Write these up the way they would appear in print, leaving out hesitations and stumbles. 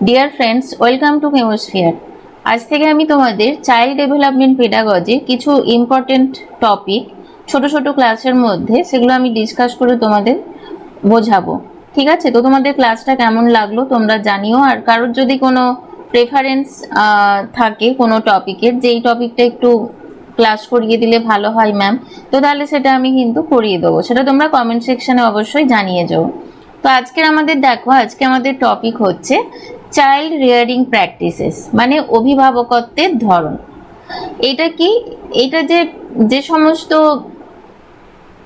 Deer friends, welcome to Chemosphere. আজ থেকে আমি তোমাদের চাইল্ড ডেভেলপমেন্ট পেডাগজির কিছু ইম্পর্টেন্ট টপিক ছোট ছোট ক্লাসের মধ্যে সেগুলো আমি ডিসকাস করে তোমাদের বোঝাবো। ঠিক আছে? তো তোমাদের ক্লাসটা কেমন লাগলো তোমরা জানিও। আর কারোর যদি কোনো প্রেফারেন্স থাকে কোনো টপিকের, যেই টপিকটা একটু ক্লাস করিয়ে দিলে ভালো হয় ম্যাম, তো তাহলে সেটা আমি কিন্তু করিয়ে দেবো। সেটা তোমরা কমেন্ট সেকশনে অবশ্যই জানিয়ে যাও। তো আজকে আমাদের টপিক হচ্ছে চাইল্ড রিয়ারিং প্র্যাকটিসেস, মানে অভিভাবকত্বের ধরন। এটা কি? এটা যে সমস্ত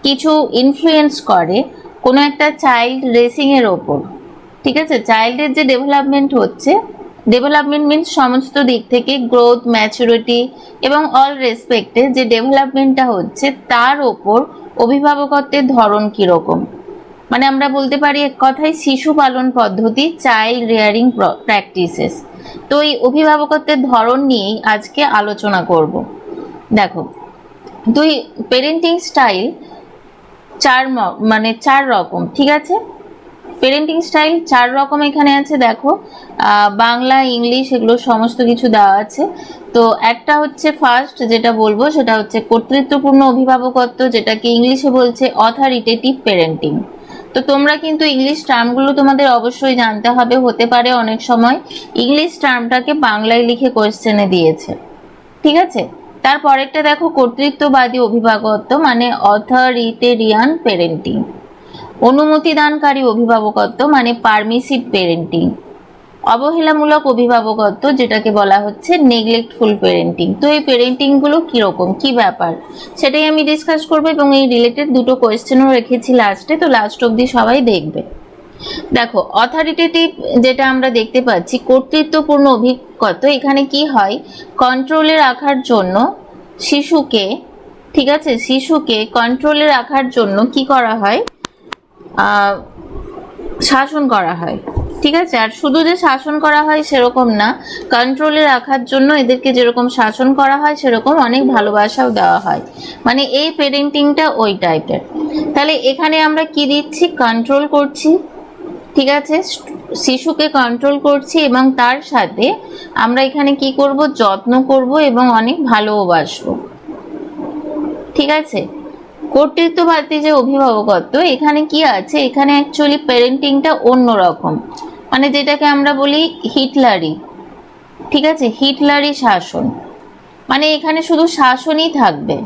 কিছু ইনফ্লুয়েন্স করে কোনো একটা চাইল্ড রেসিং এর ওপর। ঠিক আছে? চাইল্ডের যে ডেভেলপমেন্ট হচ্ছে, ডেভেলপমেন্ট মিনস সমস্ত দিক থেকে গ্রোথ, ম্যাচুরিটি এবং অল রেসপেক্টে যে ডেভেলপমেন্টটা হচ্ছে তার ওপর অভিভাবকত্বের ধরন কীরকম। মানে আমরা বলতে পারি এক কথায় শিশু পালন পদ্ধতি, চাইল্ড রিয়ারিং প্র্যাকটিসেস। তো এই অভিভাবকত্বের ধরন নিয়েই আজকে আলোচনা করব। দেখো, দুই পেরেন্টিং স্টাইল চার রকম। ঠিক আছে? পেরেন্টিং স্টাইল চার রকম এখানে আছে। দেখো, বাংলা, ইংলিশ এগুলো সমস্ত কিছু দেওয়া আছে। তো একটা হচ্ছে ফার্স্ট যেটা বলবো সেটা হচ্ছে কর্তৃত্বপূর্ণ অভিভাবকত্ব, যেটাকে ইংলিশে বলছে অথরিটেটিভ পেরেন্টিং। তো তোমরা কিন্তু ইংলিশ টার্মগুলো তোমাদের অবশ্যই জানতে হবে। হতে পারে অনেক সময় ইংলিশ টার্মটাকে বাংলায় লিখে কোয়েশ্চেনে দিয়েছে। ঠিক আছে? তারপরেরটা দেখো, কর্তৃত্ববাদী অভিভাবকত্ব মানে অথরিটেরিয়ান পেরেন্টিং। অনুমতিদানকারী অভিভাবকত্ব মানে পারমিসিভ পেরেন্টিং। অবহেলামূলক অভিভাবকত্ব যেটাকে বলা হচ্ছে নেগলেক্টফুল পেরেন্টিং। তো এই পেরেন্টিং গুলো কিরকম, কি ব্যাপার, সেটাই আমি ডিসকাস করবো এবং এই রিলেটেড দুটো কোয়েশ্চেনও রেখেছি লাস্টে। তো লাস্ট অব্দি সবাই দেখবে। দেখো, অথরিটেটিভ যেটা আমরা দেখতে পাচ্ছি, কর্তৃত্বপূর্ণ অভিজ্ঞতা। এখানে কি হয়, কন্ট্রোলে রাখার জন্য শিশুকে, ঠিক আছে, শিশুকে কন্ট্রোলে রাখার জন্য কি করা হয়, শাসন করা হয়। ঠিক আছে? আর শুধু যে শাসন করা হয় সেরকম না, কন্ট্রোলে রাখার জন্য এদেরকে যেরকম শাসন করা হয় সেরকম অনেক ভালোবাসাও দেওয়া হয়। মানে এই পেরেন্টিংটা ওই টাইপের। তাহলে এখানে আমরা কি দিচ্ছি, কন্ট্রোল করছি। ঠিক আছে? শিশুকে কন্ট্রোল করছি এবং তার সাথে আমরা এখানে কি করব, যত্ন করব এবং অনেক ভালোবাসবো। ঠিক আছে? কর্তৃত্ববাদী যে অভিভাবকত্ব, এখানে কি আছে, এখানে অ্যাকচুয়ালি প্যারেন্টিংটা অন্যরকম। মানে যেটাকে আমরা বলি হিটলারি। ঠিক আছে? হিটলারি শাসন। মানে এখানে শুধু শাসনই থাকবে,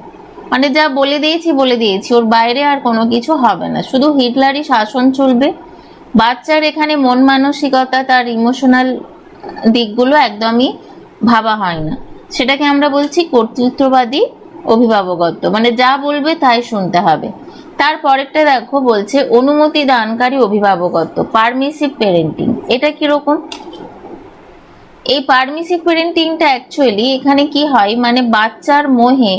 মানে যা বলে দিয়েছি ওর বাইরে আর কোনো কিছু হবে না, শুধু হিটলারি শাসন চলবে। বাচ্চার এখানে মন মানসিকতা, তার ইমোশনাল দিকগুলো একদমই ভাবা হয় না। সেটাকে আমরা বলছি কর্তৃত্ববাদী অভিভাবকত্ব, মানে যা বলবে তাই শুনতে হবে। তারপরেরটা দেখো, বলছে অনুমতি দানকারী অভিভাবকত্ব, পারমিসিভ পেরেন্টিং। এটা কিরকম? এই পারমিসিভ পেরেন্টিংটা অ্যাকচুয়ালি এখানে কি হয়, মানে বাচ্চার মোহে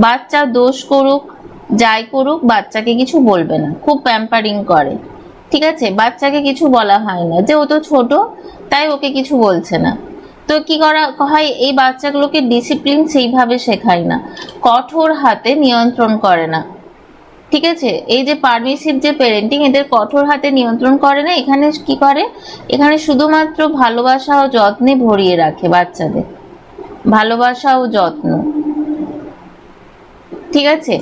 বাচ্চা দোষ করুক যাই করুক বাচ্চাকে কিছু বলবে না, খুব প্যাম্পারিং করে। ঠিক আছে? বাচ্চাকে কিছু বলা হয় না, যে ও তো ছোট তাই ওকে কিছু বলছে না। তো কি করা হয়, এই বাচ্চাগুলোকে ডিসিপ্লিন সেইভাবে শেখায় না, কঠোর হাতে নিয়ন্ত্রণ করে না। ঠিক আছে? এই যে পারমিসিভ যে পেরেন্টিং, এদের কঠোর হাতে নিয়ন্ত্রণ করে না। এখানে কি করে, এখানে শুধুমাত্র ভালোবাসা ও যত্নে ভরিয়ে রাখে বাচ্চাদের, ভালোবাসা ও যত্ন। ঠিক আছে?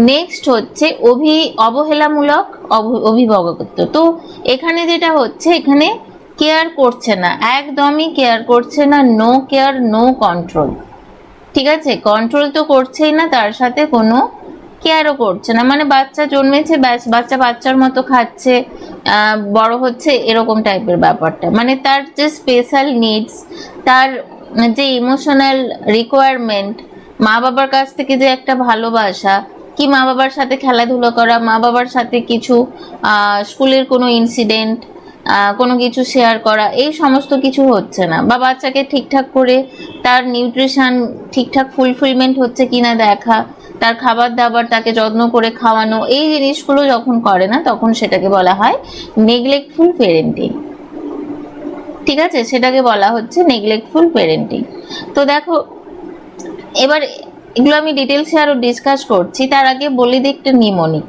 নেক্সট হচ্ছে অবহেলামূলক অভিভাবকত্ব। তো এখানে যেটা হচ্ছে, এখানে কেয়ার করছে না, একদমই কেয়ার করছে না, নো কেয়ার নো কন্ট্রোল। ঠিক আছে? কন্ট্রোল তো করছেই না, তার সাথে কোনো কেয়ারও করছে না। মানে বাচ্চা জন্মেছে, ব্যাস বাচ্চা বাচ্চার মতো খাচ্ছে, বড় হচ্ছে, এরকম টাইপের ব্যাপারটা। মানে তার যে স্পেশাল নিডস, তার যে ইমোশনাল রিকোয়ারমেন্ট, মা বাবার কাছ থেকে যে একটা ভালোবাসা, কি মা বাবার সাথে খেলাধুলো করা, মা বাবার সাথে কিছু স্কুলের কোনো ইনসিডেন্ট, কোনো কিছু শেয়ার করা, এই সমস্ত কিছু হচ্ছে না। বা বাচ্চাকে ঠিকঠাক করে তার নিউট্রিশন ঠিকঠাক ফুলফিলমেন্ট হচ্ছে কিনা দেখা, তার খাবার দাবার তাকে যত্ন করে খাওয়ানো, এই জিনিসগুলো যখন করে না তখন সেটাকে বলা হয় নেগলেক্টফুল পেরেন্টিং। ঠিক আছে? সেটাকে বলা হচ্ছে নেগলেক্টফুল পেরেন্টিং। তো দেখো, এবার এগুলো আমি ডিটেলসে আরো ডিসকাস করছি, তার আগে বলে দিই একটা নিমোনিক।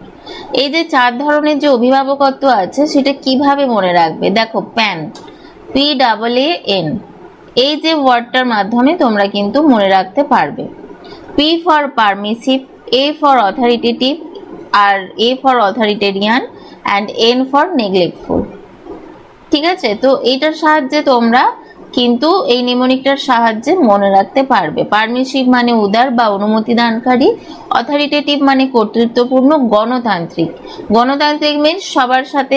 এই যে চার ধরনের যে অভিভাবকত্ব আছে সেটা কিভাবে মনে রাখবে। দেখো, PAAN, এই যে ওয়ার্ডটার মাধ্যমে তোমরা কিন্তু মনে রাখতে পারবে। P for permissive, A for authoritative, আর A for authoritarian, and N for neglectful. ঠিক আছে, তো এইটার সাহায্যে তোমরা কিন্তু এই নিমোনিকটার সাহায্যে মনে রাখতে পারবে। পারমিসিভ মানে উদার বা অনুমতি দানকারী, অথরিটেটিভ মানে কর্তৃত্বপূর্ণ, গণতান্ত্রিক। গণতান্ত্রিক মিনস সবার সাথে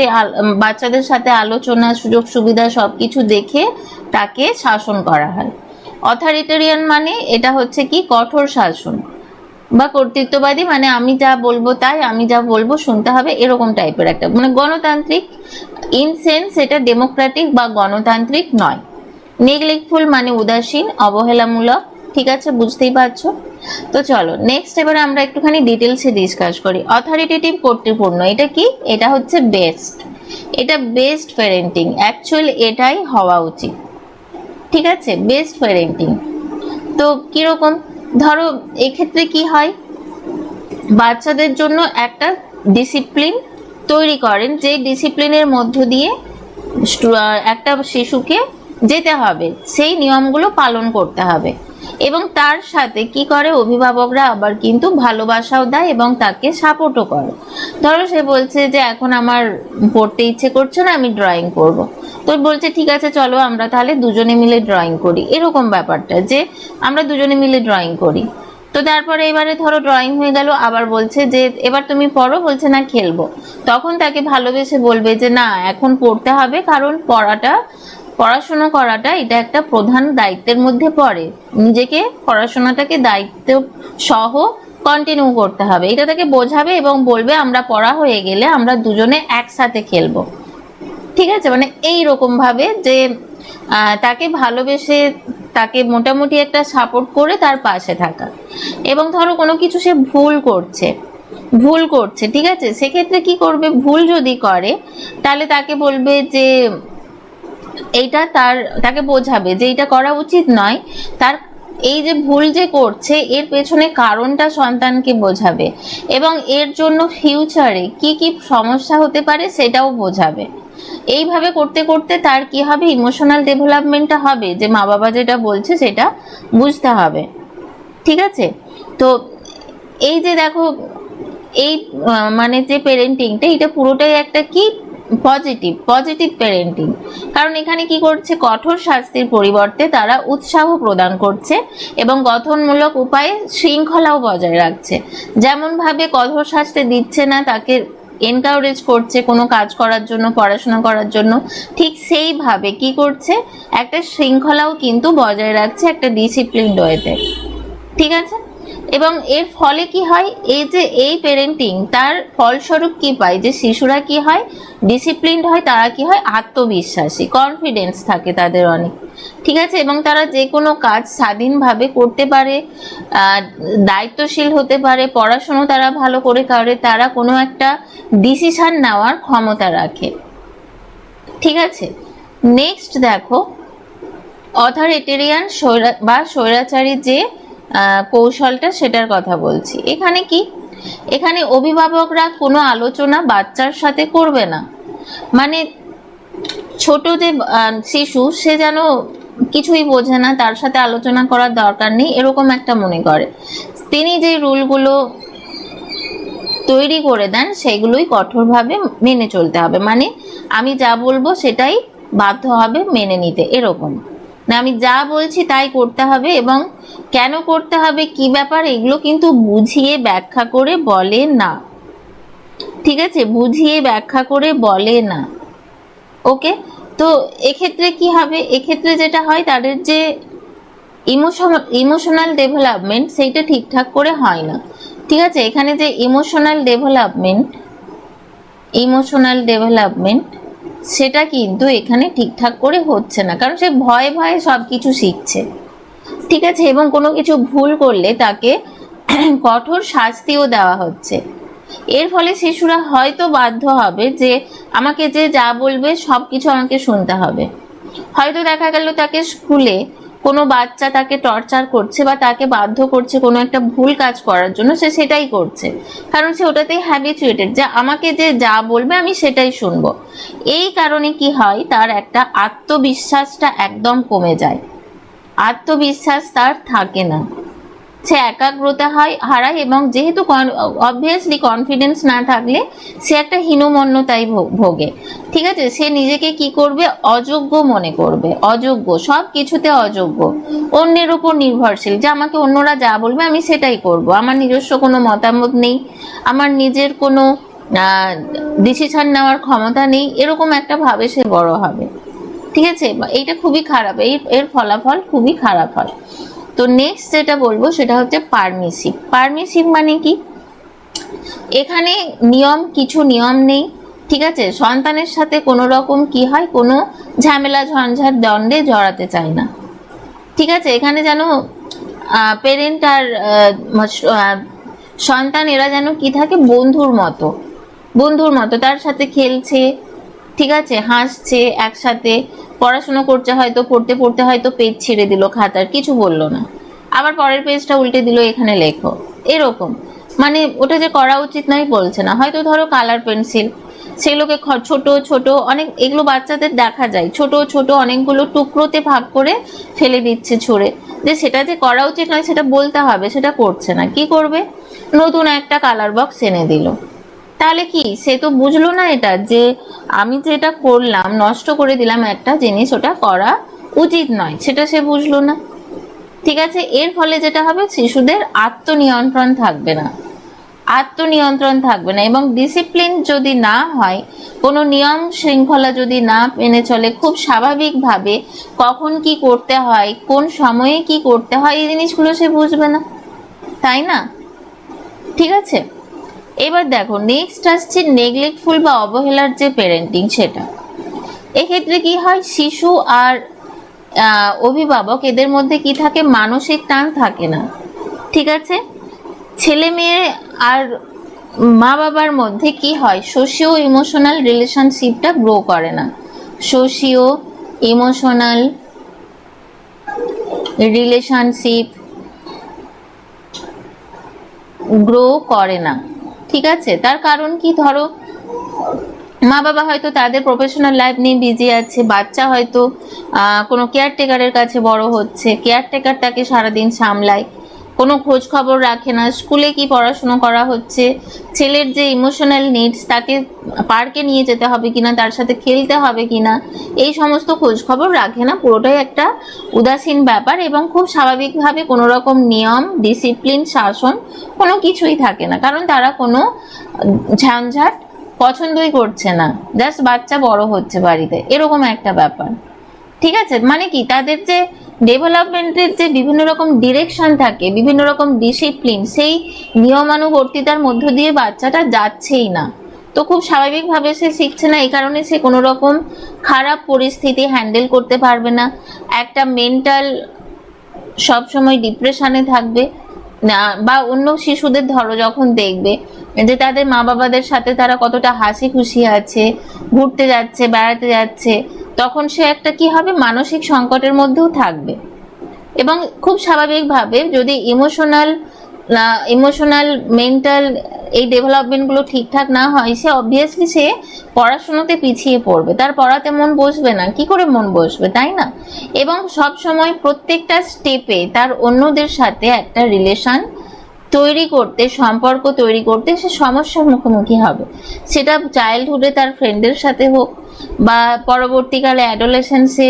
বাচ্চাদের সাথে আলোচনা, সুযোগ সুবিধা সবকিছু দেখে তাকে শাসন করা হয়। অথরিটেরিয়ান মানে এটা হচ্ছে কি কঠোর শাসন, বা কর্তৃত্ববাদী মানে আমি যা বলবো তাই, আমি যা বলবো শুনতে হবে, এরকম টাইপের একটা। মানে গণতান্ত্রিক ইন সেন্স এটা ডেমোক্রেটিক বা গণতান্ত্রিক নয়। নেগলেক্টফুল মানে উদাসীন, অবহেলামূলক। ঠিক আছে, বুঝতেই পারছো। তো চলো নেক্সট এবারে আমরা একটুখানি ডিটেলসে ডিসকাস করি। অথরিটেটিভ কর্তৃপূর্ণ, এটা কি? এটা হচ্ছে বেস্ট, এটা বেস্ট প্যারেন্টিং, অ্যাকচুয়ালি এটাই হওয়া উচিত। ঠিক আছে, বেস্ট প্যারেন্টিং। তো কিরকম, ধরো এক্ষেত্রে কি হয়, বাচ্চাদের জন্য একটা ডিসিপ্লিন তৈরি করেন, যে ডিসিপ্লিনের মধ্য দিয়ে একটা শিশুকে যেতে হবে, সেই নিয়মগুলো পালন করতে হবে। এবং তার সাথে কি করে, অভিভাবকরা আবার কিন্তু ভালোবাসাও দেয় এবং তাকে সাপোর্টও করে। ধরো সে বলছে যে এখন আমার পড়তে ইচ্ছে করছে না, আমি ড্রয়িং করব। তো বলছে ঠিক আছে চলো আমরা তাহলে দুজনে মিলে ড্রয়িং করি, এরকম ব্যাপারটা, যে আমরা দুজনে মিলে ড্রয়িং করি। তো তারপরে এবারে ধরো ড্রয়িং হয়ে গেল, আবার বলছে যে এবার তুমি পড়ো, বলছে না খেলবো। তখন তাকে ভালোবেসে বলবে যে না এখন পড়তে হবে, কারণ পড়াশোনা করাটা এটা একটা প্রধান দায়িত্বের মধ্যে পড়ে, নিজেকে পড়াশোনাটাকে দায়িত্ব সহ কন্টিনিউ করতে হবে, এটা তাকে বোঝাবে এবং বলবে আমরা পড়া হয়ে গেলে আমরা দুজনে একসাথে খেলবো। ঠিক আছে, মানে এই রকম ভাবে যে তাকে ভালোবেসে তাকে মোটামুটি একটা সাপোর্ট করে তার পাশে থাকা। এবং ধরো কোনো কিছু সে ভুল করছে, ঠিক আছে, সেক্ষেত্রে কি করবে, ভুল যদি করে তাহলে তাকে বলবে যে এইটা তাকে বোঝাবে যে এটা করা উচিত নয়, তার এই যে ভুল যে করছে এর পেছনে কারণটা সন্তানকে বোঝাবে, এবং এর জন্য ফিউচারে কি কি সমস্যা হতে পারে সেটাও বোঝাবে। এইভাবে করতে করতে তার কি হবে, ইমোশনাল ডেভেলপমেন্টটা হবে, যে মা বাবা যেটা বলছে সেটা বুঝতে হবে। ঠিক আছে, তো এই যে দেখো এই মানে যে প্যারেন্টিংটা, এটা পুরোটাই একটা কি পজিটিভ প্যারেন্টিং। কারণ এখানে কি করছে, কঠোর শাস্তির পরিবর্তে তারা উৎসাহ প্রদান করছে এবং গঠনমূলক উপায়ে শৃঙ্খলাও বজায় রাখছে। যেমন ভাবে কঠোর শাস্তি দিচ্ছে না, তাকে এনকারেজ করছে কোনো কাজ করার জন্য, পড়াশোনা করার জন্য, ঠিক সেইভাবে কি করছে, একটা শৃঙ্খলাও কিন্তু বজায় রাখছে একটা ডিসিপ্লিনড ওয়েতে। ঠিক আছে, এবং এর ফলে কি হয়, এই যে এই প্যারেন্টিং তার ফলস্বরূপ কি পায়, যে শিশুরা কি হয়, ডিসিপ্লিনড হয়, তারা কি হয়, আত্মবিশ্বাসী, কনফিডেন্স থাকে তাদের অনেক। ঠিক আছে, এবং তারা যে কোনো কাজ স্বাধীনভাবে করতে পারে, দায়িত্বশীল হতে পারে, পড়াশুনো তারা ভালো করে করে, তারা কোনো একটা ডিসিশন নেওয়ার ক্ষমতা রাখে। ঠিক আছে, নেক্সট দেখো অথরিটেরিয়ান বা স্বৈরাচারী যে কৌশলটা, সেটার কথা বলছি। এখানে কি, এখানে অভিভাবকরা কোনো আলোচনা বাচ্চার সাথে করবে না, মানে ছোট যে শিশু সে যেন কিছুই বোঝে না, তার সাথে আলোচনা করার দরকার নেই, এরকম একটা মনে করে। তিনি যে রুলগুলো তৈরি করে দেন সেগুলোই কঠোরভাবে মেনে চলতে হবে, মানে আমি যা বলবো সেটাই বাধ্য হবে মেনে নিতে, এরকম না আমি যা বলছি তাই করতে হবে, এবং কেন করতে হবে কি ব্যাপার এগুলো কিন্তু বুঝিয়ে ব্যাখ্যা করে বলে না। ঠিক আছে, বুঝিয়ে ব্যাখ্যা করে বলে না। ওকে, তো এক্ষেত্রে কি হবে, এক্ষেত্রে যেটা হয় তাদের যে ইমোশনাল ডেভেলপমেন্ট সেইটা ঠিকঠাক করে হয় না। ঠিক আছে, এখানে যে ইমোশনাল ডেভেলপমেন্ট সেটা কিন্তু এখানে ঠিকঠাক করে হচ্ছে না, কারণ সে ভয়ে ভয়ে সব কিছু শিখছে। ঠিক আছে, এবং কোনো কিছু ভুল করলে তাকে কঠোর শাস্তিও দেওয়া হচ্ছে। এর ফলে শিশুরা হয়তো বাধ্য হবে যে আমাকে যে যা বলবে সব কিছু আমাকে শুনতে হবে। হয়তো দেখা গেল তাকে স্কুলে কোনো বাচ্চা তাকে টর্চার করছে বা তাকে বাধ্য করছে কোনো একটা ভুল কাজ করার জন্য, সে সেটাই করছে, কারণ সে ওটাতেই হ্যাবিচুয়েটেড যে আমাকে যে যা বলবে আমি সেটাই শুনবো। এই কারণে কি হয়, তার একটা আত্মবিশ্বাসটা একদম কমে যায়, আত্মবিশ্বাস তার থাকে না, সে একাগ্রতা হারায়, এবং যেহেতু অবভিয়াসলি কনফিডেন্স না থাকলে সে একটা হীনমন্যতায় ভোগে। ঠিক আছে, সে নিজেকে কি করবে, অযোগ্য মনে করবে, অযোগ্য, সব কিছুতে অযোগ্য, অন্যের উপর নির্ভরশীল, যে আমাকে অন্যরা যা বলবে আমি সেটাই করব, আমার নিজস্ব কোনো মতামত নেই, আমার নিজের কোনো ডিসিশন নেওয়ার ক্ষমতা নেই, এরকম একটা ভাবে সে বড় হবে। ঠিক আছে, এইটা খুবই খারাপ, এর ফলাফল খুবই খারাপ হয়। তো নেক্সট যেটা বলবো সেটা হচ্ছে পারমিসিভ। পারমিসিভ মানে কি, এখানে কিছু নিয়ম নেই। ঠিক আছে, সন্তানের সাথে কোনো রকম কি হয়, কোনো ঝামেলা ঝঞ্ঝাট দ্বন্দ্বে জড়াতে চায় না। ঠিক আছে, এখানে যেন পেরেন্ট আর সন্তান এরা যেন কি থাকে, বন্ধুর মতো, বন্ধুর মতো তার সাথে খেলছে, ঠিক আছে, হাসছে, একসাথে পড়াশোনা করছে, হয়তো পড়তে পড়তে হয়তো পেজ ছিঁড়ে দিল খাতার, কিছু বললো না, আবার পরের পেজটা উল্টে দিল, এখানে লেখো, এরকম। মানে ওটা যে করা উচিত নয় বলছে না, হয়তো ধরো কালার পেন্সিল, সেগুলোকে ছোট ছোট অনেক, এগুলো বাচ্চাদের দেখা যায়, ছোট ছোট অনেকগুলো টুকরোতে ভাগ করে ফেলে দিচ্ছে ছুঁড়ে, যে সেটা যে করা উচিত নয় সেটা বলতে হবে, সেটা করছে না, কি করবে, নতুন একটা কালার বক্স এনে দিল। তাহলে কি, সে তো বুঝলো না এটা, যে আমি যেটা করলাম, নষ্ট করে দিলাম একটা জিনিস, ওটা করা উচিত নয়, সেটা সে বুঝলো না। ঠিক আছে, এর ফলে যেটা হবে, শিশুদের আত্মনিয়ন্ত্রণ থাকবে না, আত্মনিয়ন্ত্রণ থাকবে না, এবং ডিসিপ্লিন যদি না হয়, কোনো নিয়ম শৃঙ্খলা যদি না মেনে চলে, খুব স্বাভাবিকভাবে কখন কি করতে হয়, কোন সময়ে কি করতে হয়, এই জিনিসগুলো সে বুঝবে না, তাই না? ঠিক আছে, এবার দেখো নেক্সট আসছে নেগলেক্টফুল বা অবহেলার যে প্যারেন্টিং, সেটা এক্ষেত্রে কি হয়, শিশু আর অভিভাবক এদের মধ্যে কি থাকে, মানসিক টান থাকে না। ঠিক আছে, ছেলে মেয়ে আর মা বাবার মধ্যে কি হয়, সোশিও ইমোশনাল রিলেশনশিপটা গ্রো করে না, সোশিও ইমোশনাল রিলেশনশিপ গ্রো করে না। ঠিক আছে, তার কারণ কি, ধরো মা বাবা হয়তো তাদের প্রফেশনাল লাইফ নিয়ে বিজি আছে, বাচ্চা হয়তো কোনো কেয়ারটেকারের কাছে বড় হচ্ছে, কেয়ারটেকার তাকে সারাদিন সামলায়, কোনো খোঁজ খবর রাখে না, স্কুলে কি পড়াশুনো করা হচ্ছে, ছেলের যে ইমোশনাল নিডস, তাকে পার্কে নিয়ে যেতে হবে কিনা, তার সাথে খেলতে হবে কিনা, এই সমস্ত খোঁজ খবর রাখে না, পুরোটাই একটা উদাসীন ব্যাপার, এবং খুব স্বাভাবিকভাবে কোনো রকম নিয়ম, ডিসিপ্লিন, শাসন কোনো কিছুই থাকে না, কারণ তারা কোনো ঝঞ্ঝাট পছন্দই করছে না, জাস্ট বাচ্চা বড় হচ্ছে বাড়িতে, এরকম একটা ব্যাপার। ঠিক আছে, মানে কি, তাদের যে ডেভেলপমেন্টের যে বিভিন্ন রকম ডিরেকশন থাকে, বিভিন্ন রকম ডিসিপ্লিন, সেই নিয়মানুবর্তিতার মধ্য দিয়ে বাচ্চাটা যাচ্ছেই না, তো খুব স্বাভাবিকভাবে সে শিখছে না, এই কারণে সে কোনো রকম খারাপ পরিস্থিতি হ্যান্ডেল করতে পারবে না, একটা মেন্টাল সবসময় ডিপ্রেশনে থাকবে না। বা অন্য শিশুদের ধরো যখন দেখবে যে তাদের মা বাবাদের সাথে তারা কতটা হাসি খুশি আছে, ঘুরতে যাচ্ছে, বেড়াতে যাচ্ছে, তখন সে একটা কি হবে, মানসিক সংকটের মধ্যেও থাকবে, এবং খুব স্বাভাবিকভাবে যদি ইমোশনাল মেন্টাল এই ডেভেলপমেন্টগুলো ঠিকঠাক না হয়, সে অবভিয়াসলি সে পড়াশোনাতে পিছিয়ে পড়বে, তার পড়াতে মন বসবে না, কি করে মন বসবে, তাই না? এবং সব সময় প্রত্যেকটা স্টেপে তার অন্যদের সাথে একটা রিলেশন তৈরি করতে, সম্পর্ক তৈরি করতে সে সমস্যার মুখোমুখি হবে, সেটা চাইল্ডহুডে তার ফ্রেন্ডের সাথে হোক, বা পরবর্তীকালে অ্যাডোলেসেন্সে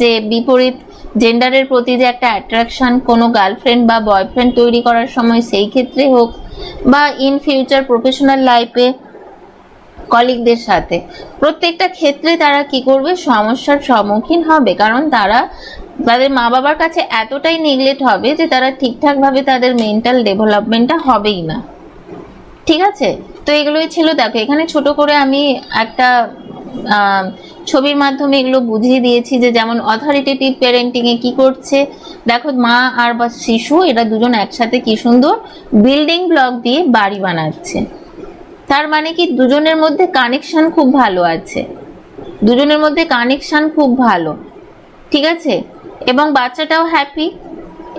যে বিপরীত জেন্ডারের প্রতি যে একটা অ্যাট্রাকশন কোনো গার্লফ্রেন্ড বা বয়ফ্রেন্ড তৈরি করার সময় সেই ক্ষেত্রে হোক, বা ইন ফিউচার প্রফেশনাল লাইফে কলিগদের সাথে, প্রত্যেকটা ক্ষেত্রে তারা কি করবে, সমস্যার সম্মুখীন হবে, কারণ তারা তাদের মা বাবার কাছে এতটাই নেগলেক্ট হবে যে তারা ঠিকঠাক ভাবে তাদের মেন্টাল ডেভেলপমেন্টটা হবেই না। ঠিক আছে, তো এগুলোই ছিল। দেখো এখানে ছোট করে আমি একটা ছবির মাধ্যমে এগুলো বুঝিয়ে দিয়েছি, যে যেমন অথরিটেটিভ প্যারেন্টিং এ কি করছে, দেখো মা আর বা শিশু এরা দুজন একসাথে কি সুন্দর বিল্ডিং ব্লক দিয়ে বাড়ি বানাচ্ছে, তার মানে কি দুজনের মধ্যে কানেকশন খুব ভালো আছে, দুজনের মধ্যে কানেকশন খুব ভালো। ঠিক আছে, এবং বাচ্চাটাও হ্যাপি,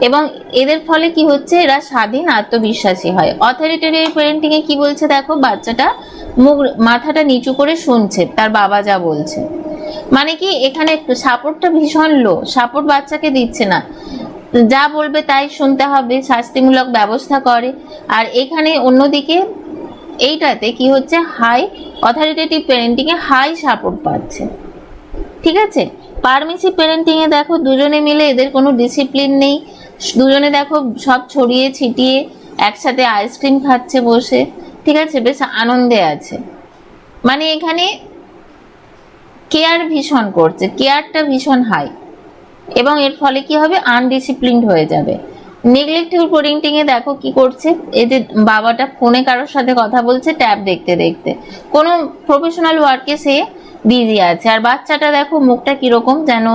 এবং এদের ফলে কি হচ্ছে, এরা স্বাধীন আত্মবিশ্বাসী হয়। অথরিটেরিয়ান প্যারেন্টিং এ কি বলছে দেখো, বাচ্চাটা মাথাটা নিচু করে শুনছে তার বাবা যা বলছে, মানে কি এখানে সাপোর্টটা ভীষণ লো, সাপোর্ট বাচ্চাকে দিচ্ছে না, যা বলবে তাই শুনতে হবে, শাস্তিমূলক ব্যবস্থা করে। আর এখানে অন্যদিকে এইটাতে কি হচ্ছে, হাই অথরিটেটিভ প্যারেন্টিং এ হাই সাপোর্ট পাচ্ছে। ঠিক আছে, পারমিসিভ প্যারেন্টিং এ দেখো দুজনে মিলে এদের কোনো ডিসিপ্লিন নেই, দুজনে দেখো সব ছড়িয়ে ছিটিয়ে একসাথে আইসক্রিম খাচ্ছে বসে, ঠিক আছে, বেশ আনন্দে আছে। মানে এখানে কেয়ার ভীষণ করছে, কেয়ারটা ভীষণ হাই, এবং এর ফলে কি হবে, আনডিসিপ্লিনড হয়ে যাবে। নেগলেক্টিভ প্যারেন্টিং এ দেখো কি করছে, এই যে বাবাটা ফোনে কারোর সাথে কথা বলছে ট্যাব দেখতে দেখতে, কোনো প্রফেশনাল ওয়ার্কে সে বিজি আছে, আর বাচ্চাটা দেখো মুখটা কিরকম যেন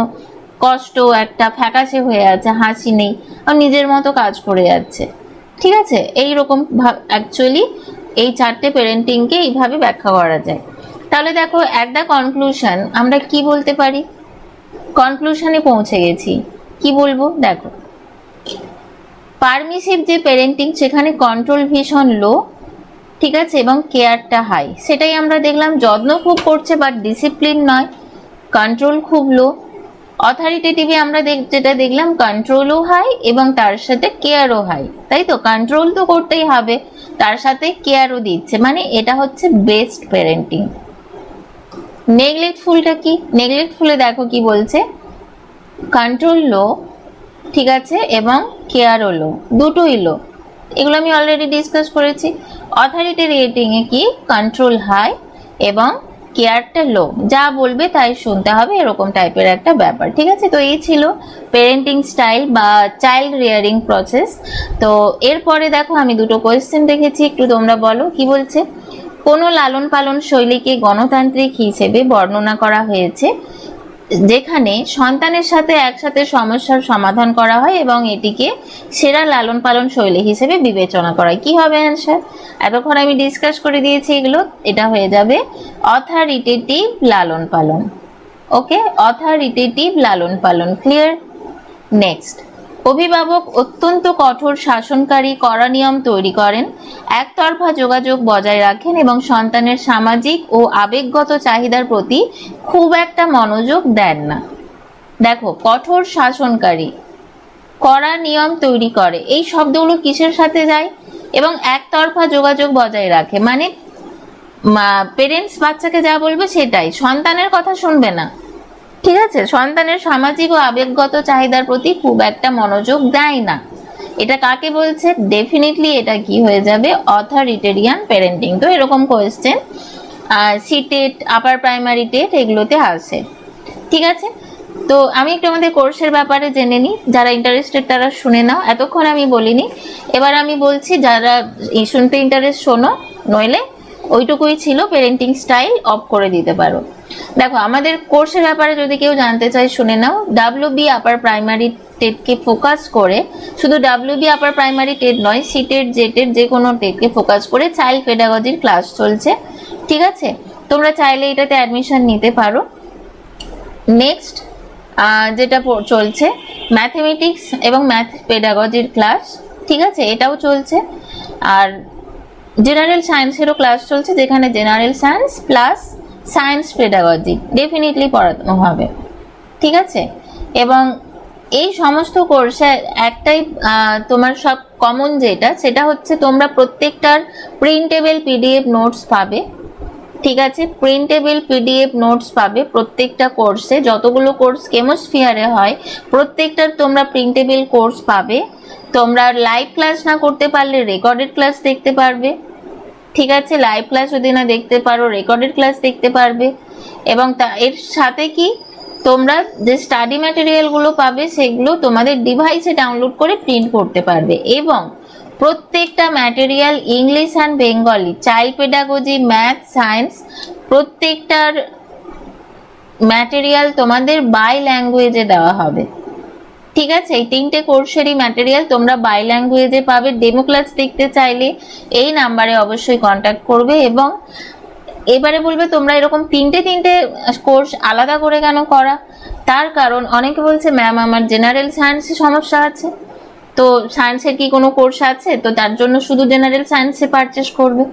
কষ্ট একটা ফ্যাকাশে হয়ে আছে, হাসি নেই, আর নিজের মতো কাজ করে যাচ্ছে। ঠিক আছে, এইরকম অ্যাকচুয়ালি এই চারটে প্যারেন্টিংকে এইভাবে ব্যাখ্যা করা যায়। তাহলে দেখো অ্যাট দ্য কনক্লুশন আমরা কি বলতে পারি, কনক্লুশনে পৌঁছে গেছি, কি বলবো দেখো, পারমিসিভ যে প্যারেন্টিং সেখানে কন্ট্রোল ভীষণ লো, ঠিক আছে, এবং কেয়ারটা হাই, সেটাই আমরা দেখলাম, যত্ন খুব করছে বাট ডিসিপ্লিন নয়, কন্ট্রোল খুব লো। অথরিটেটিভে আমরা যেটা দেখলাম, কন্ট্রোলও হাই এবং তার সাথে কেয়ারও হাই, তাই তো, কন্ট্রোল তো করতেই হবে, তার সাথে কেয়ারও দিচ্ছে, মানে এটা হচ্ছে বেস্ট প্যারেন্টিং। নেগলেক্টফুলটা কি, নেগলেক্টফুলে দেখো কি বলছে, কন্ট্রোল লো, ঠিক আছে, এবং কেয়ারও লো, দুটোই লো, এগুলো আমি অলরেডি ডিসকাস করেছি। অথরিটেরিয়েটিং এ কি, কন্ট্রোল হাই এবং কেয়ারটা লো, যা বলবে তাই শুনতে হবে, এরকম টাইপের একটা ব্যাপার। ঠিক আছে, তো এই ছিল প্যারেন্টিং স্টাইল বা চাইল্ড রিয়ারিং প্রসেস। তো এরপরে দেখো আমি দুটো কোয়েশ্চেন দেখেছি, একটু তোমরা বলো কি বলছে। কোনো লালন পালন শৈলীকে গণতান্ত্রিক হিসেবে বর্ণনা করা হয়েছে যেখানে সন্তানের সাথে একসাথে সমস্যার সমাধান করা হয় এবং এটিকে সেরা লালন পালন শৈলী হিসেবে বিবেচনা করা হয়, কি হবে অ্যান্সার? এতক্ষণ আমি ডিসকাস করে দিয়েছি এগুলো, এটা হয়ে যাবে অথরিটেটিভ লালন পালন। ওকে, অথরিটেটিভ লালন পালন, ক্লিয়ার? নেক্সট, অভিভাবক অত্যন্ত কঠোর শাসনকারী কড়া নিয়ম তৈরি করেন, একতরফা যোগাযোগ বজায় রাখেন এবং সন্তানের সামাজিক ও আবেগগত চাহিদার প্রতি খুব একটা মনোযোগ দেন না। দেখো, কঠোর শাসনকারী, কড়া নিয়ম তৈরি করে, এই শব্দগুলো কিসের সাথে যায়, এবং একতরফা যোগাযোগ বজায় রাখে, মানে পেরেন্টস বাচ্চাকে যা বলবে সেটাই, সন্তানের কথা শুনবে না। ঠিক আছে, সন্তানের সামাজিক ও আবেগগত চাহিদার প্রতি খুব একটা মনোযোগ দেয় না, এটা কাকে বলছে? ডেফিনেটলি এটা কি হয়ে যাবে, অথরিটেরিয়ান প্যারেন্টিং। তো এরকম question CTET, upper primary TET এগুলোতে আসে। ঠিক আছে, তো আমি একটু আমাদের কোর্সের ব্যাপারে জেনে নিই, যারা ইন্টারেস্টেড তারা শুনে নাও, এতক্ষণ আমি বলিনি, এবার আমি বলছি, যারা শুনতে ইন্টারেস্ট শোনো, নইলে ওইটুকুই ছিল, প্যারেন্টিং স্টাইল অফ করে দিতে পারো। দেখো, আমাদের কোর্সের ব্যাপারে যদি কেউ জানতে চায় শুনে নাও, WB আপার প্রাইমারি টেটকে ফোকাস করে, শুধু WB আপার প্রাইমারি টেট নয়, সিটেট জেটের যে কোনো টেটকে ফোকাস করে চাইল্ড পেডাগজির ক্লাস চলছে। ঠিক আছে, তোমরা চাইলে এটাতে অ্যাডমিশন নিতে পারো। নেক্সট যেটা চলছে, ম্যাথমেটিক্স এবং ম্যাথ পেডাগজির ক্লাস, ঠিক আছে, এটাও চলছে। আর জেনারেল সায়েন্সেরও ক্লাস চলছে, যেখানে general science plus science pedagogy definitely পড়ানো হবে। ঠিক আছে, এবং এই সমস্ত কোর্সে একটাই তোমার সব কমন যেটা, সেটা হচ্ছে তোমরা প্রত্যেকটার প্রিন্টেবল PDF নোটস পাবে। ঠিক আছে, প্রিন্টেবল PDF নোটস পাবে প্রত্যেকটা কোর্সে, যতগুলো কোর্স কেমোস্ফিয়ারে হয় প্রত্যেকটার তোমরা প্রিন্টেবল কোর্স পাবে। তোমরা লাইভ ক্লাস না করতে পারলে রেকর্ডেড ক্লাস দেখতে পারবে। ঠিক আছে, লাইভ ক্লাস যদি না দেখতে পারো রেকর্ডেড ক্লাস দেখতে পারবে, এবং এর সাথে কি তোমরা যে স্টাডি ম্যাটেরিয়ালগুলো পাবে সেগুলো তোমাদের ডিভাইসে ডাউনলোড করে প্রিন্ট করতে পারবে, এবং প্রত্যেকটা material English and Bengali, child pedagogy, math, science, প্রত্যেকটার ম্যাটেরিয়াল তোমাদের বাই ল্যাঙ্গুয়েজে দেওয়া হবে। ঠিক আছে, এই তিনটে কোর্সেরই ম্যাটেরিয়াল তোমরা বাই ল্যাঙ্গুয়েজে পাবে। ডেমো ক্লাস দেখতে চাইলে এই নাম্বারে অবশ্যই কন্ট্যাক্ট করবে, এবং এবারে বলবে তোমরা এরকম তিনটে কোর্স আলাদা করে কেন করা, তার কারণ অনেকে বলছে ম্যাম আমার জেনারেল সায়েন্সে সমস্যা আছে, তো সায়েন্সের কি কোনো কোর্স আছে, তো তার জন্য শুধু জেনারেল সায়েন্সে পারচেস করবে।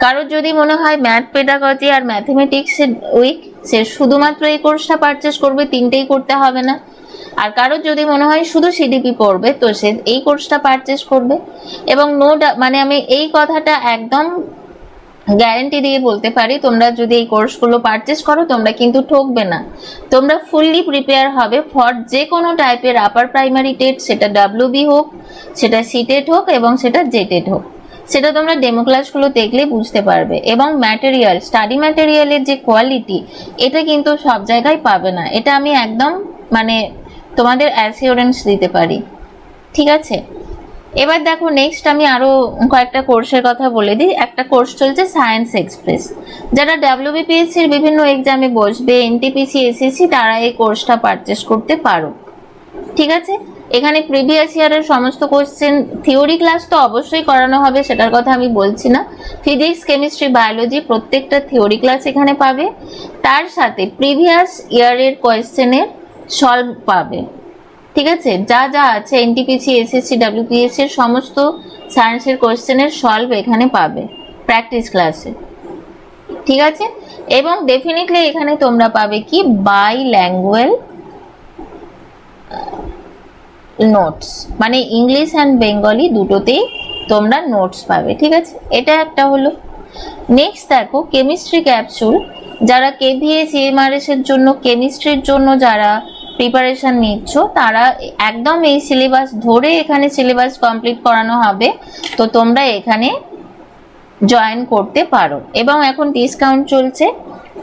কারোর যদি মনে হয় ম্যাথ, পেডাগজি আর ম্যাথমেটিক্সে উইক, সে শুধুমাত্র এই কোর্সটা পারচেস করবে, তিনটেই করতে হবে না। আর কারোর যদি মনে হয় শুধু সিডিপি পড়বে, তো সে এই কোর্সটা পারচেস করবে। এবং মানে আমি এই কথাটা একদম গ্যারেন্টি দিয়ে বলতে পারি, তোমরা যদি এই কোর্সগুলো পারচেস করো তোমরা কিন্তু ঠকবে না। তোমরা ফুললি প্রিপেয়ার হবে ফর যে কোনো টাইপের আপার প্রাইমারি টেট, সেটা ডাব্লিউবি হোক, সেটা সিটেট হোক এবং সেটা জেটেট হোক। সেটা তোমরা ডেমো ক্লাসগুলো দেখলে বুঝতে পারবে। এবং ম্যাটেরিয়াল, স্টাডি ম্যাটেরিয়ালের যে কোয়ালিটি, এটা কিন্তু সব জায়গায় পাবে না, এটা আমি একদম মানে তোমাদের অ্যাসিওরেন্স দিতে পারি, ঠিক আছে। এবার দেখো নেক্সট আমি আরো কয়েকটা কোর্সের কথা বলে দিই। একটা কোর্স চলছে সায়েন্স এক্সপ্রেস, যারা ডাব্লিউবিপিএসসির বিভিন্ন এক্সামে বসবে, এনটিপিসি, এসএসসি, তারা এই কোর্সটা পারচেস করতে পারো, ঠিক আছে। এখানে প্রিভিয়াস ইয়ারের সমস্ত কোশ্চেন, থিওরি ক্লাস তো অবশ্যই করানো হবে, সেটার কথা আমি বলছি না। ফিজিক্স, কেমিস্ট্রি, বায়োলজি প্রত্যেকটা থিওরি ক্লাস এখানে পাবে, তার সাথে প্রিভিয়াস ইয়ারের কোয়েশ্চেনের সলভ পাবে, ঠিক আছে। যা যা আছে এনটিপিসি, এসএসসি, ডাব্লিউপিএসসি এর সমস্ত সায়েন্সের কোয়েশ্চেনের সলভ এখানে পাবে প্র্যাকটিস ক্লাসে, ঠিক আছে। এবং ডেফিনেটলি এখানে তোমরা পাবে কি বাই ল্যাঙ্গুয়েজ নোটস, মানে ইংলিশ অ্যান্ড বেঙ্গলি দুটোতেই তোমরা নোটস পাবে, ঠিক আছে। এটা একটা হলো। নেক্সট দেখো কেমিস্ট্রি ক্যাপসুল, যারা কেভিএস, ইএমআরএস এর জন্য, কেমিস্ট্রির জন্য যারা প্রিপারেশন নিচ্ছ, তারা একদম এই সিলেবাস ধরে এখানে সিলেবাস কমপ্লিট করানো হবে, তো তোমরা এখানে জয়েন করতে পারো। এবং এখন ডিসকাউন্ট চলছে,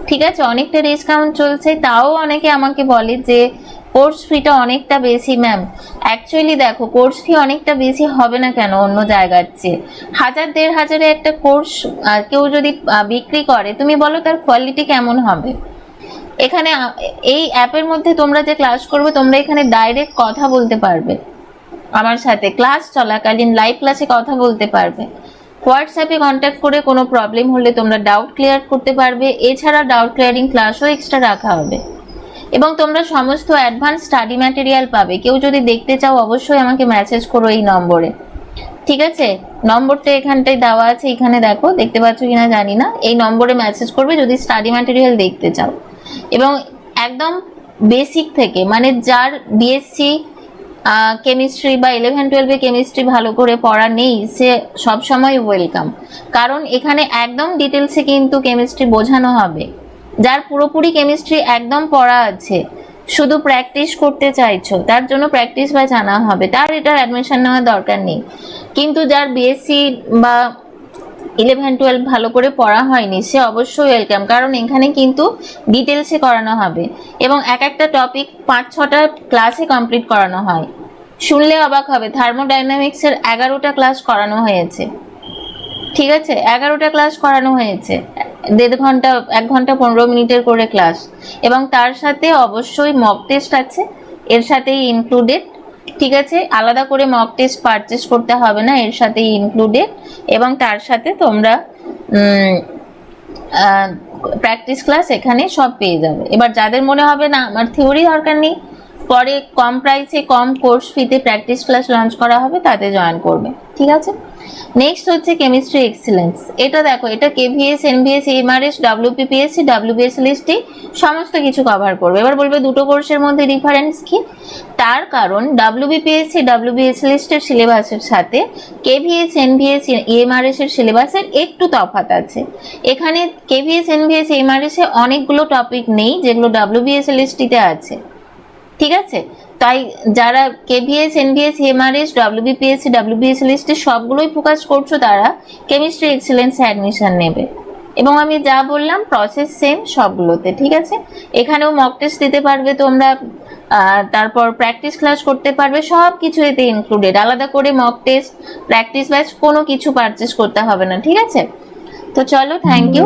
ঠিক আছে, অনেকটা ডিসকাউন্ট চলছে। তাও অনেকে আমাকে বলে যে কোর্স ফিটা অনেকটা বেশি ম্যাম। অ্যাকচুয়ালি দেখো কোর্স ফি অনেকটা বেশি হবে না কেন অন্য জায়গার চেয়ে? 1000-1500 একটা কোর্স কেউ যদি বিক্রি করে, তুমি বলো তার কোয়ালিটি কেমন হবে? এখানে এই অ্যাপের মধ্যে তোমরা যে ক্লাস করবে, তোমরা এখানে ডাইরেক্ট কথা বলতে পারবে আমার সাথে, ক্লাস চলাকালীন লাইভ ক্লাসে কথা বলতে পারবে। হোয়াটসঅ্যাপে কন্ট্যাক্ট করে কোনো প্রবলেম হলে তোমরা ডাউট ক্লিয়ার করতে পারবে। এছাড়া ডাউট ক্লিয়ারিং ক্লাসও এক্সট্রা রাখা হবে। এবং তোমরা সমস্ত অ্যাডভান্স স্টাডি ম্যাটেরিয়াল পাবে। কেউ যদি দেখতে চাও অবশ্যই আমাকে মেসেজ করো এই নম্বরে, ঠিক আছে। নম্বরটা এখানটায় দেওয়া আছে, এখানে দেখো, দেখতে পাচ্ছ কিনা জানি না। এই নম্বরে মেসেজ করবে যদি স্টাডি ম্যাটেরিয়াল দেখতে চাও। এবং একদম বেসিক থেকে, মানে যার বিএসসি কেমিস্ট্রি বা 11-12 কেমিস্ট্রি ভালো করে পড়া নেই, সে সবসময় ওয়েলকাম। কারণ এখানে একদম ডিটেলসে কিন্তু কেমিস্ট্রি বোঝানো হবে। যার পুরোপুরি কেমিস্ট্রি একদম পড়া আছে, শুধু প্র্যাকটিস করতে চাইছো, তার জন্য প্র্যাকটিস ব্যাচ আনা হবে, তার এটার অ্যাডমিশন নেওয়ার দরকার নেই। কিন্তু যার বিএসসি বা 11-12 ভালো করে পড়া হয়নি, সে অবশ্যই ওয়েলকাম, কারণ এখানে কিন্তু ডিটেলসে করানো হবে। এবং এক একটা টপিক 5-6টা ক্লাসে কমপ্লিট করানো হয়। শুনলে অবাক হবে, থার্মোডাইনামিক্সের 11টা ক্লাস করানো হয়েছে, ঠিক আছে, 11টা ক্লাস করানো হয়েছে, 1.5 ঘন্টা 1 ঘন্টা 15 মিনিটের করে ক্লাস। এবং তার সাথে অবশ্যই মক টেস্ট আছে, এর সাথেই ইনক্লুডেড, ঠিক আছে। আলাদা করে মক টেস্ট পারচেস করতে হবে না, এর সাথেই ইনক্লুডেড। এবং তার সাথে তোমরা প্র্যাকটিস ক্লাস এখানে সব পেয়ে যাবে। এবার যাদের মনে হবে না আমার থিওরি দরকার নেই, পরে কম প্রাইসে কম কোর্স ফিতে প্র্যাকটিস ক্লাস লঞ্চ করা হবে, তাতে জয়েন করবে, ঠিক আছে। নেক্সট হচ্ছে কেমিস্ট্রি এক্সিলেন্স। এটা দেখো, এটা কেভিএস, এনভিএস, এমআরএস, ডাব্লিউপিপিএসসি, ডাব্লিউবিএসএলএসটি সমস্ত কিছু কভার করবে। এবার বলবে দুটো কোর্সের মধ্যে ডিফারেন্স কি? তার কারণ ডাব্লিউবিপিএসসি, ডাব্লিউবিএসএলএসটি এর সিলেবাসের সাথে কেভিএস, এনভিএস, এমআরএস এর সিলেবাসের একটু তফাৎ আছে। এখানে কেভিএস, এনভিএস, এমআরএস এ অনেকগুলো টপিক নেই যেগুলো ডাব্লিউবিএসএলএসটি তে আছে, ঠিক আছে। তাই যারা KVS, NVS, Mrs, WBPSC, WBSLST সবগুলোই ফোকাস করছো, তারা কেমিস্ট্রি এক্সিলেন্সে অ্যাডমিশন নেবে। এবং আমি যা বললাম প্রসেস সেম সবগুলোতে, ঠিক আছে। এখানেও মক টেস্ট দিতে পারবে তোমরা, তারপর প্র্যাকটিস ক্লাস করতে পারবে, সব কিছু এতে ইনক্লুডেড। আলাদা করে মক টেস্ট, প্র্যাকটিস ব্যাচ কোনো কিছু পারচেস করতে হবে না, ঠিক আছে। তো চলো, থ্যাংক ইউ।